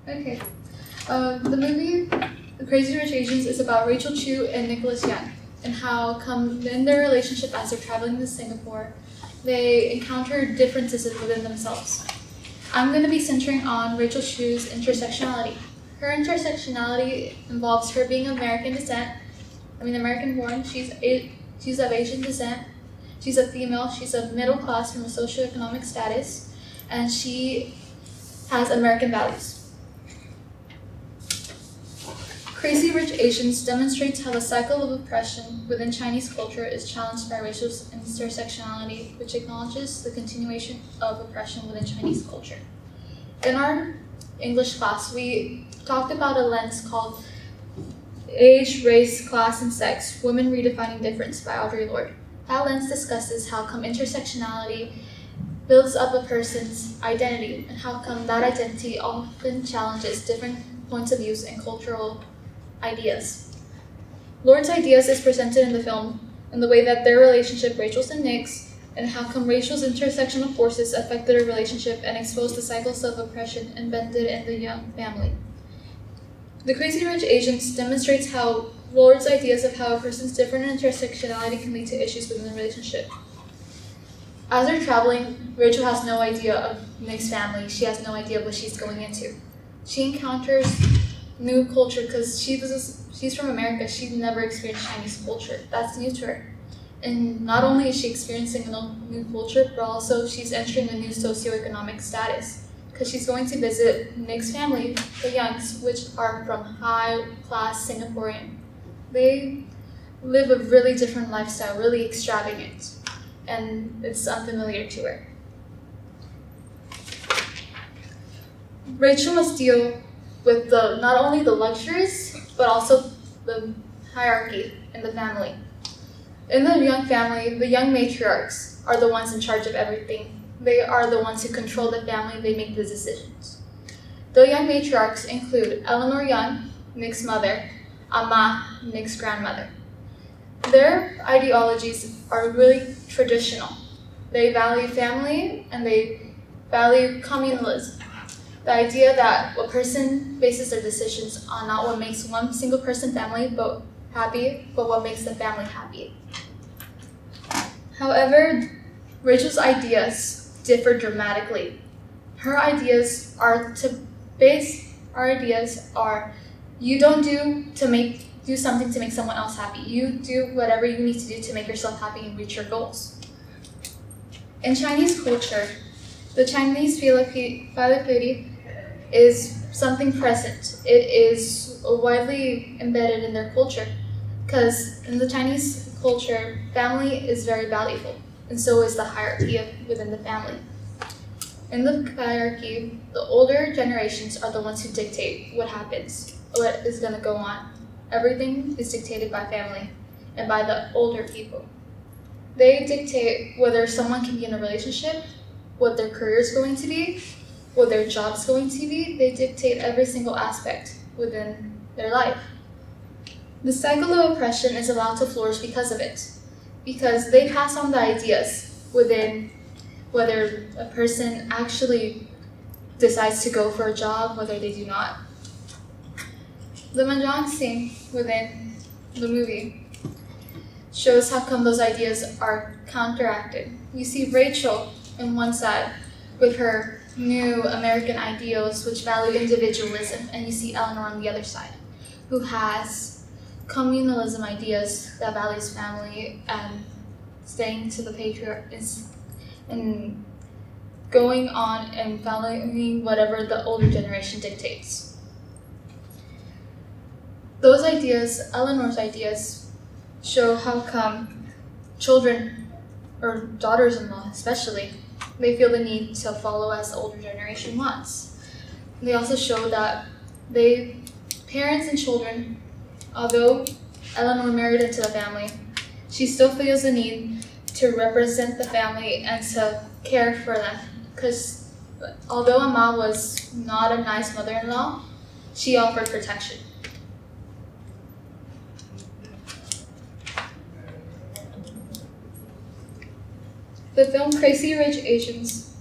Okay. The movie The Crazy Rich Asians is about Rachel Chu and Nicholas Young and how come in their relationship as they're traveling to Singapore, they encounter differences within themselves. I'm going to be centering on Rachel Chu's intersectionality. Her intersectionality involves her being American born. She's of Asian descent. She's a female. She's of middle class from a socioeconomic status, and she has American values. Crazy Rich Asians demonstrates how the cycle of oppression within Chinese culture is challenged by Rachel's intersectionality, which acknowledges the continuation of oppression within Chinese culture. In our English class, we talked about a lens called Age, Race, Class, and Sex, Women Redefining Difference by Audre Lorde. That lens discusses how come intersectionality builds up a person's identity and how come that identity often challenges different points of view and cultural ideas. Lorde's ideas is presented in the film in the way that their relationship, Rachel's and Nick's, and how come Rachel's intersectional forces affected her relationship and exposed the cycles of oppression embedded in the Young family. The Crazy Rich Asians demonstrates how Lorde's ideas of how a person's different intersectionality can lead to issues within the relationship. As they're traveling, Rachel has no idea of Nick's family. She has no idea what she's going into. She encounters new culture because she's from America. She's never experienced Chinese culture. That's new to her. And not only is she experiencing a new culture, but also she's entering a new socioeconomic status because she's going to visit Nick's family, the Youngs, which are from high-class Singaporean. They live a really different lifestyle, really extravagant, and it's unfamiliar to her. Rachel must deal with not only the luxuries, but also the hierarchy in the family. In the Young family, the young matriarchs are the ones in charge of everything. They are the ones who control the family, they make the decisions. The young matriarchs include Eleanor Young, Nick's mother, Ama, Nick's grandmother. Their ideologies are really traditional. They value family and they value communalism. The idea that a person bases their decisions on not what makes one single person family happy, but what makes the family happy. However, Rachel's ideas differ dramatically. Her ideas are you don't do something to make someone else happy. You do whatever you need to do to make yourself happy and reach your goals. In Chinese culture, the Chinese philosophy is something present. It is widely embedded in their culture because in the Chinese culture, family is very valuable, and so is the hierarchy within the family. In the hierarchy, the older generations are the ones who dictate what happens, what is going to go on. Everything is dictated by family and by the older people. They dictate whether someone can be in a relationship, what their career is going to be, what their job is going to be. They dictate every single aspect within their life. The cycle of oppression is allowed to flourish because of it, because they pass on the ideas within whether a person actually decides to go for a job, whether they do not. The mahjong scene within the movie shows how come those ideas are counteracted. You see Rachel on one side with her new American ideals which value individualism, and you see Eleanor on the other side who has communalism ideas that values family and staying to the patriarchy and going on and following whatever the older generation dictates. Those ideas, Eleanor's ideas, show how come children, or daughters-in-law especially, they feel the need to follow as the older generation wants. They also show that parents and children, although Eleanor married into the family, she still feels the need to represent the family and to care for them. Because although Ama was not a nice mother-in-law, she offered protection. The film Crazy Rich Asians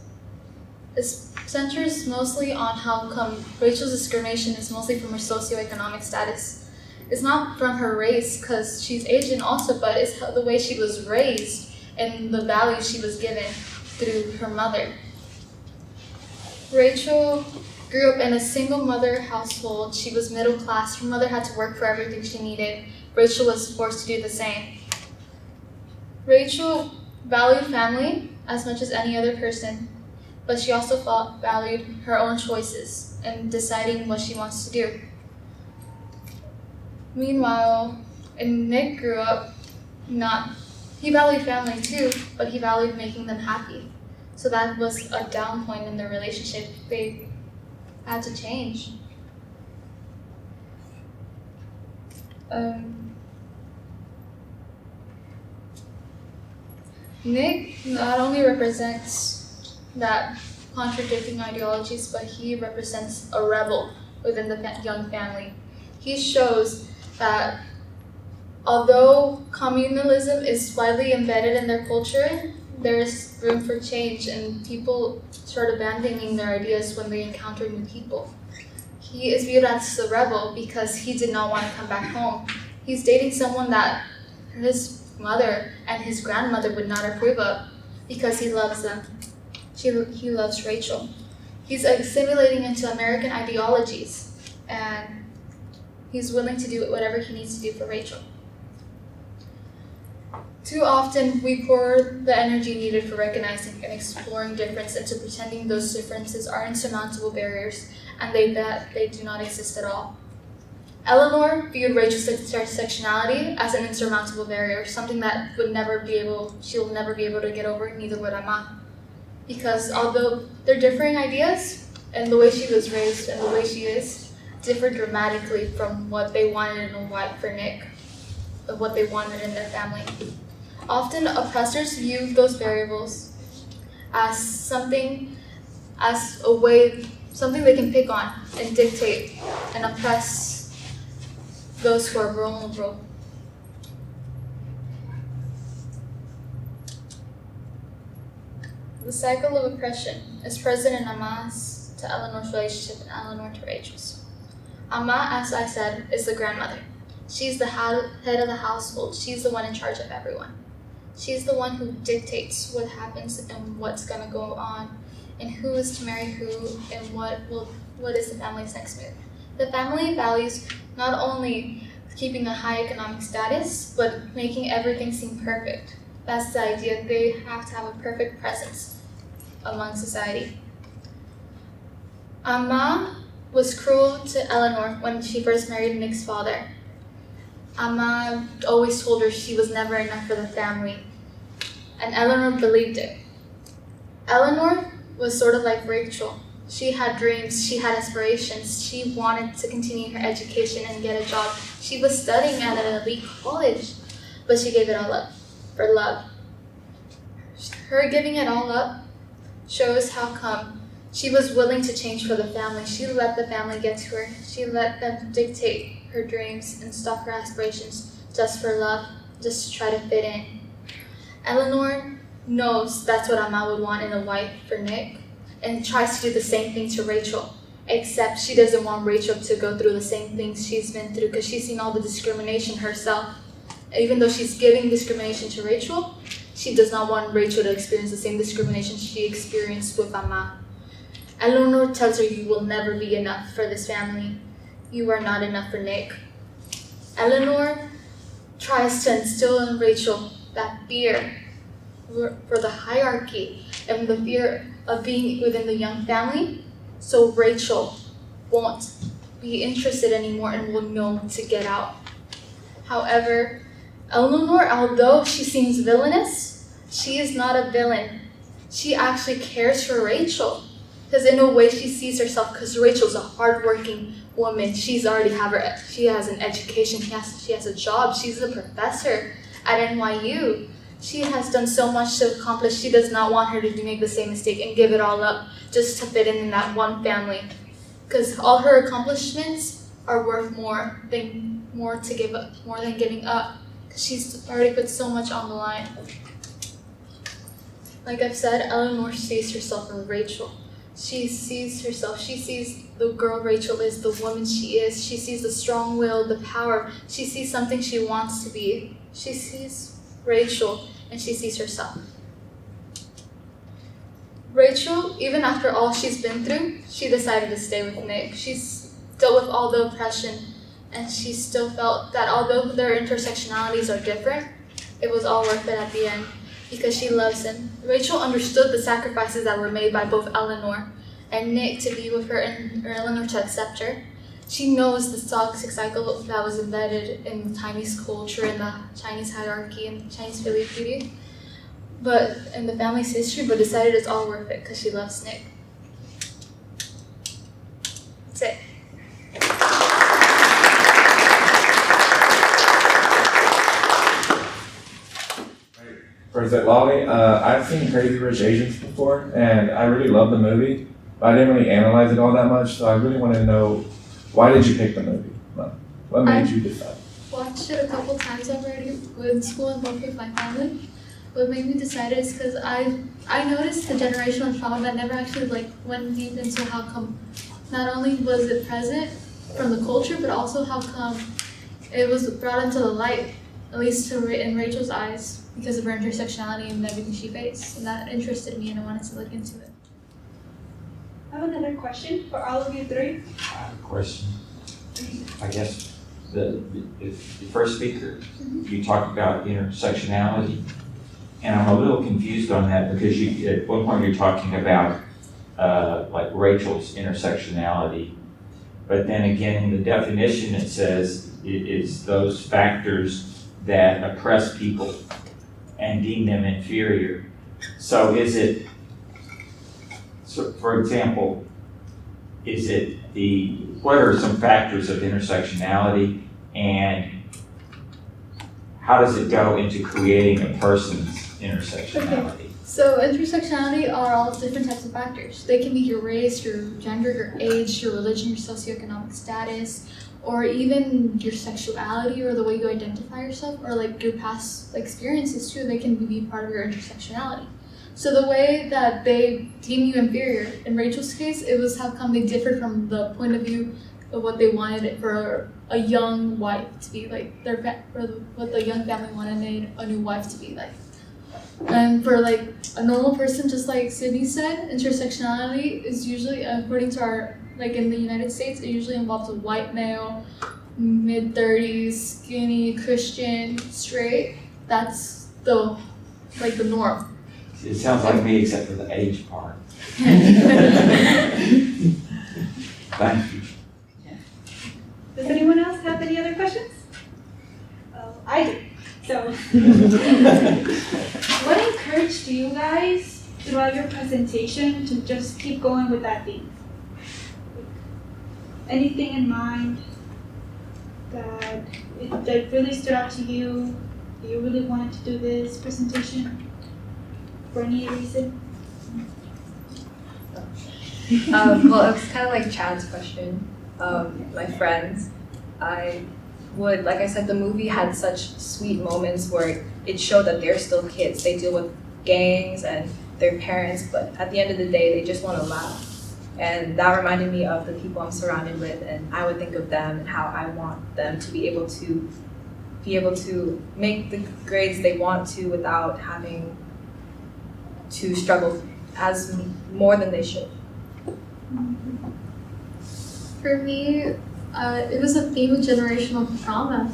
centers mostly on how come Rachel's discrimination is mostly from her socioeconomic status. It's not from her race, because she's Asian also, but it's the way she was raised and the values she was given through her mother. Rachel grew up in a single mother household. She was middle class. Her mother had to work for everything she needed. Rachel was forced to do the same. Rachel valued family as much as any other person, but she also valued her own choices and deciding what she wants to do. Meanwhile, Nick grew up he valued family too, but he valued making them happy. So that was a down point in their relationship. They had to change. Nick not only represents that contradicting ideologies, but he represents a rebel within the young family. He shows that although communalism is widely embedded in their culture, there's room for change, and people start abandoning their ideas when they encounter new people. He is viewed as a rebel because he did not want to come back home. He's dating someone that his mother and his grandmother would not approve of because he loves them. He loves Rachel. He's assimilating into American ideologies, and he's willing to do whatever he needs to do for Rachel. Too often, we pour the energy needed for recognizing and exploring difference into pretending those differences are insurmountable barriers, and they do not exist at all. Eleanor viewed Rachel's intersectionality as an insurmountable barrier, something that she'll never be able to get over, neither would Amma. Because although their differing ideas and the way she was raised and the way she is differ dramatically from what they wanted in a wife for Nick, of what they wanted in their family. Often oppressors view those variables as something they can pick on and dictate and oppress those who are vulnerable. The cycle of oppression is present in Amma's to Eleanor's relationship and Eleanor to Rachel's. Amma, as I said, is the grandmother. She's the head of the household. She's the one in charge of everyone. She's the one who dictates what happens and what's going to go on and who is to marry who and what is the family's next move. The family values not only keeping a high economic status, but making everything seem perfect. That's the idea. They have to have a perfect presence among society. Amma was cruel to Eleanor when she first married Nick's father. Amma always told her she was never enough for the family, and Eleanor believed it. Eleanor was sort of like Rachel. She had dreams, she had aspirations, she wanted to continue her education and get a job. She was studying at an elite college, but she gave it all up for love. Her giving it all up shows how come she was willing to change for the family. She let the family get to her. She let them dictate her dreams and stop her aspirations just for love, just to try to fit in. Eleanor knows that's what Amma would want in a wife for Nick, and tries to do the same thing to Rachel, except she doesn't want Rachel to go through the same things she's been through because she's seen all the discrimination herself. Even though she's giving discrimination to Rachel, she does not want Rachel to experience the same discrimination she experienced with Amma. Eleanor tells her, "You will never be enough for this family. You are not enough for Nick." Eleanor tries to instill in Rachel that fear for the hierarchy and the fear of being within the young family, so Rachel won't be interested anymore and will know to get out. However, Eleanor, although she seems villainous, she is not a villain. She actually cares for Rachel, because in a way she sees herself, because Rachel's a hardworking woman. She has an education, she has a job, she's a professor at NYU. She has done so much to accomplish. She does not want her to make the same mistake and give it all up just to fit in that one family, because all her accomplishments are worth more than giving up, because she's already put so much on the line. Like I've said, Eleanor sees herself in Rachel. she sees herself. She sees the girl Rachel is, the woman she is. She sees the strong will, the power. She sees something she wants to be. She sees Rachel and she sees herself. Rachel, even after all she's been through, she decided to stay with Nick. She's dealt with all the oppression, and she still felt that although their intersectionalities are different, it was all worth it at the end because she loves him. Rachel understood the sacrifices that were made by both Eleanor and Nick to be with her and Eleanor to accept her. She knows the toxic cycle that was embedded in the Chinese culture, in the Chinese hierarchy, and Chinese filigree, but in the family's history, but decided it's all worth it because she loves Nick. That's it. President Lolly, I've seen Crazy Rich Asians before, and I really love the movie, but I didn't really analyze it all that much, so I really want to know, why did you pick the movie? What made you decide? Watched it a couple times already in school and both with my family. What made me decide is because I noticed the generational trauma that never actually went deep into how come not only was it present from the culture, but also how come it was brought into the light, at least in Rachel's eyes, because of her intersectionality and everything she faced. And that interested me and I wanted to look into it. I have another question for all of you three. I have a question. I guess the first speaker, you talked about intersectionality, and I'm a little confused on that because at one point you're talking about like Rachel's intersectionality, but then again in the definition it says it's those factors that oppress people and deem them inferior. So is it, so for example, what are some factors of intersectionality and how does it go into creating a person's intersectionality? Okay. So intersectionality are all different types of factors. They can be your race, your gender, your age, your religion, your socioeconomic status, or even your sexuality or the way you identify yourself, or your past experiences too. They can be part of your intersectionality. So the way that they deem you inferior, in Rachel's case, it was how come they differed from the point of view of what they wanted for a young wife to be like, what the young family wanted a new wife to be like. And for a normal person, just like Sydney said, intersectionality is usually, according to our, in the United States, it usually involves a white male, mid-30s, skinny, Christian, straight. That's the norm. It sounds like me except for the age part. Thank you. Does anyone else have any other questions? I do. So, what encouraged you guys throughout your presentation to just keep going with that theme? Anything in mind that really stood out to you? You really wanted to do this presentation for any reason? Well, it was kind of like Chad's question. My friends, like I said, the movie had such sweet moments where it showed that they're still kids. They deal with gangs and their parents, but at the end of the day, they just want to laugh. And that reminded me of the people I'm surrounded with, and I would think of them and how I want them to be able to make the grades they want to without having to struggle as more than they should. For me, it was a theme of generational trauma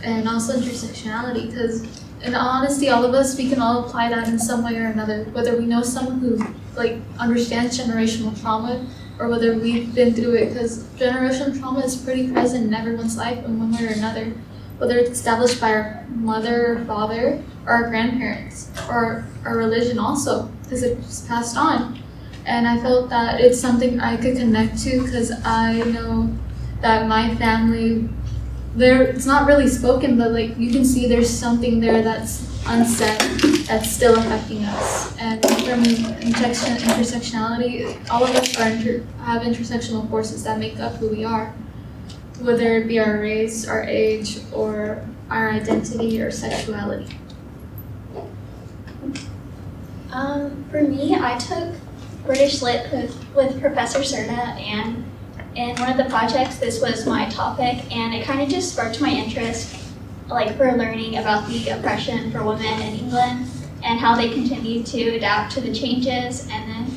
and also intersectionality, because in honesty, all of us, we can all apply that in some way or another, whether we know someone who understands generational trauma or whether we've been through it, because generational trauma is pretty present in everyone's life in one way or another, whether it's established by our mother or father or our grandparents or our religion also, because it's passed on. And I felt that it's something I could connect to because I know that my family, it's not really spoken, but you can see there's something there that's unsaid that's still affecting us. And from intersectionality, all of us have intersectional forces that make up who we are, whether it be our race, our age, or our identity or sexuality. For me, I took British Lit with Professor Serta, and in one of the projects, this was my topic, and it kind of just sparked my interest, like for learning about the oppression for women in England and how they continued to adapt to the changes, and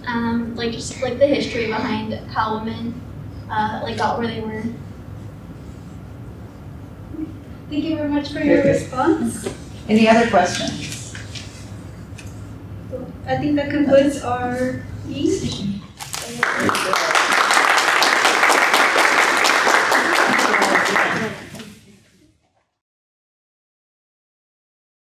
then like just like the history behind how women like got where they were. Thank you very much for your response. Any other questions? I think that concludes our meeting. Very good.